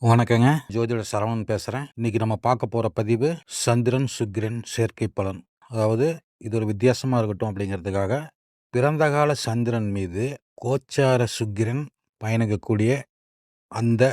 வணக்கங்க. ஜோதிடர் சரவணன் பேசுகிறேன். இன்றைக்கி நம்ம பார்க்க போகிற பதிவு சந்திரன் சுக்கிரன் சேர்க்கை பலன். அதாவது இது ஒரு வித்தியாசமாக இருக்கட்டும் அப்படிங்கிறதுக்காக பிறந்த கால சந்திரன் மீது கோச்சார சுக்கிரன் பயணிக்கக்கூடிய அந்த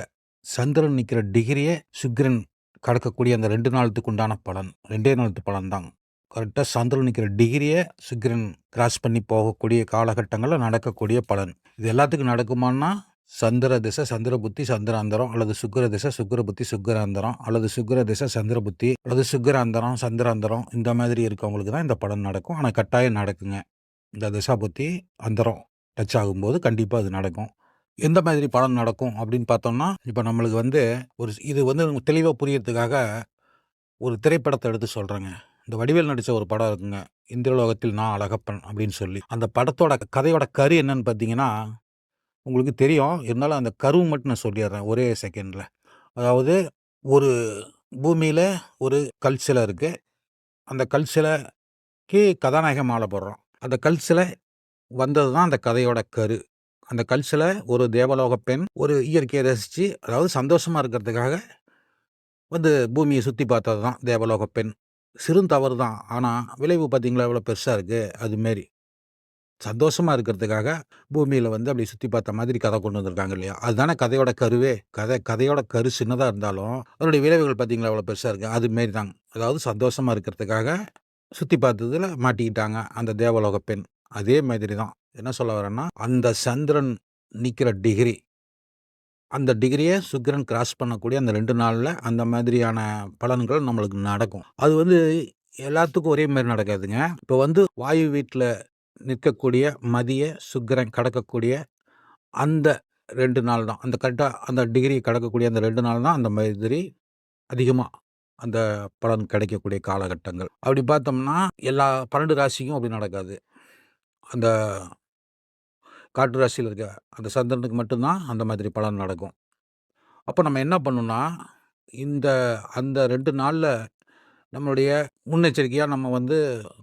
சந்திரன் நிற்கிற டிகிரியே சுக்கிரன் கடக்கக்கூடிய அந்த 2 நாளுக்கு உண்டான பலன் 2 நாளுக்கு பலன் தான். கரெக்டாக சந்திரன் நிற்கிற டிகிரியை சுக்கிரன் கிராஸ் பண்ணி போகக்கூடிய காலகட்டங்களில் நடக்கக்கூடிய பலன். இது எல்லாத்துக்கும் நடக்குமான்னா சந்திர திசை சந்திர புத்தி சந்திராந்தரம் அல்லது சுக்கிர திசை சுக்கிர புத்தி சுக்கிராந்தரம் அல்லது சுக்கிர திசை சந்திர புத்தி அல்லது சுக்கிராந்தரம் சந்திராந்தரம் இந்த மாதிரி இருக்கவங்களுக்கு தான் இந்த பலன் நடக்கும். ஆனால் கட்டாயம் நடக்குங்க. இந்த திசா புத்தி அந்தரம் டச் ஆகும்போது கண்டிப்பாக அது நடக்கும். எந்த மாதிரி பலன் நடக்கும் அப்படின்னு பார்த்தோம்னா, இப்போ நம்மளுக்கு இது தெளிவாக புரியறதுக்காக ஒரு திரைப்படத்தை எடுத்து சொல்கிறேங்க. இந்த வடிவேல் நடித்த ஒரு படம் இருக்குங்க, இந்திரலோகத்தில் நான் அழகப்பன் அப்படின்னு சொல்லி. அந்த படத்தோட கதையோட கரு என்னன்னு பார்த்தீங்கன்னா, உங்களுக்கு தெரியும். இருந்தாலும் அந்த கருவு மட்டும் நான் சொல்லிடுறேன் ஒரே செகண்டில். அதாவது ஒரு பூமியில் ஒரு கல் சிலை இருக்குது. அந்த கல் சிலைக்கு கதாநாயகன் மாலை போடுறோம். அந்த கல் சிலை வந்தது தான் அந்த கதையோட கரு. அந்த கல் சிலை ஒரு தேவலோக பெண் ஒரு இயற்கையை ரசித்து, அதாவது சந்தோஷமாக இருக்கிறதுக்காக பூமியை சுற்றி பார்த்தது தான் தேவலோக பெண். சிறுந்தவறு தான். ஆனால் விளைவு பார்த்தீங்களா எவ்வளோ பெருசாக இருக்குது. அதுமாரி சந்தோஷமாக இருக்கிறதுக்காக பூமியில் அப்படி சுற்றி பார்த்த மாதிரி கதை கொண்டு வந்திருக்காங்க இல்லையா? அதுதானே கதையோட கருவே. கதையோட கரு சின்னதாக இருந்தாலும் அதனுடைய விளைவுகள் பார்த்தீங்களா எவ்வளோ பெருசாக இருக்குது. அதுமாரி தாங்க. அதாவது சந்தோஷமாக இருக்கிறதுக்காக சுற்றி பார்த்ததில் மாட்டிக்கிட்டாங்க அந்த தேவலோக பெண். அதே மாதிரி தான் என்ன சொல்ல வரேன்னா, அந்த சந்திரன் நிற்கிற டிகிரி, அந்த டிகிரியை சுக்கிரன் கிராஸ் பண்ணக்கூடிய அந்த 2 நாளில் அந்த மாதிரியான பலன்கள் நம்மளுக்கு நடக்கும். அது எல்லாத்துக்கும் ஒரே மாதிரி நடக்காதுங்க. இப்போ வாயு வீட்டில் நிற்கக்கூடிய மதிய சுக்கிரன் கடக்கக்கூடிய அந்த 2 நாள் தான். அந்த கரெக்டாக அந்த டிகிரி கடக்கக்கூடிய அந்த 2 நாள் தான் அந்த மாதிரி அதிகமாக அந்த பலன் கிடைக்கக்கூடிய காலகட்டங்கள். அப்படி பார்த்தோம்னா எல்லா 12 ராசிக்கும் அப்படி நடக்காது. அந்த காற்று ராசியில் இருக்க அந்த சந்திரனுக்கு மட்டும்தான் அந்த மாதிரி பலன் நடக்கும். அப்போ நம்ம என்ன பண்ணணும்னா, அந்த 2 நாளில் நம்மளுடைய முன்னெச்சரிக்கையாக நம்ம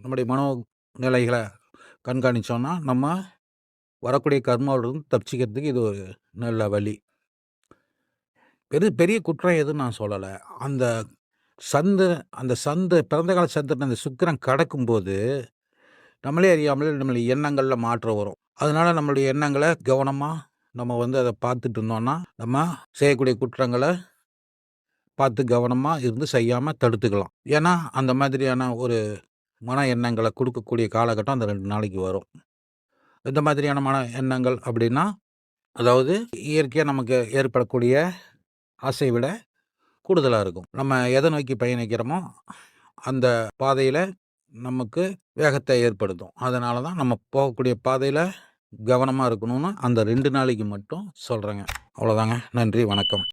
நம்முடைய மனோ நிலைகளை கண்காணித்தோன்னா நம்ம வரக்கூடிய கர்மாவிலிருந்து தப்பிச்சிக்கிறதுக்கு இது ஒரு நல்ல வழி. பெரிய குற்றம் எதுன்னு நான் சொல்லலை. அந்த பிறந்த கால சந்திரன் அந்த சுக்கிரன் கடக்கும்போது நம்மளே அறியாமலே நம்மளுடைய எண்ணங்களில் மாற்றம் வரும். அதனால நம்மளுடைய எண்ணங்களை கவனமாக நம்ம அதை பார்த்துட்டு இருந்தோம்னா நம்ம செய்யக்கூடிய குற்றங்களை பார்த்து கவனமாக இருந்து செய்யாமல் தடுத்துக்கலாம். ஏன்னா அந்த மாதிரியான ஒரு மன எண்ணங்களை கொடுக்கக்கூடிய காலகட்டம் அந்த 2 நாளைக்கு வரும். இந்த மாதிரியான மன எண்ணங்கள் அப்படின்னா, அதாவது இயற்கையாக நமக்கு ஏற்படக்கூடிய ஆசையை விட கூடுதலாக இருக்கும். நம்ம எதை நோக்கி பயணிக்கிறோமோ அந்த பாதையில் நமக்கு வேகத்தை ஏற்படுத்தும். அதனால தான் நம்ம போகக்கூடிய பாதையில் கவனமாக இருக்கணும்னு அந்த 2 நாளைக்கு மட்டும் சொல்கிறேங்க. அவ்வளோதாங்க. நன்றி, வணக்கம்.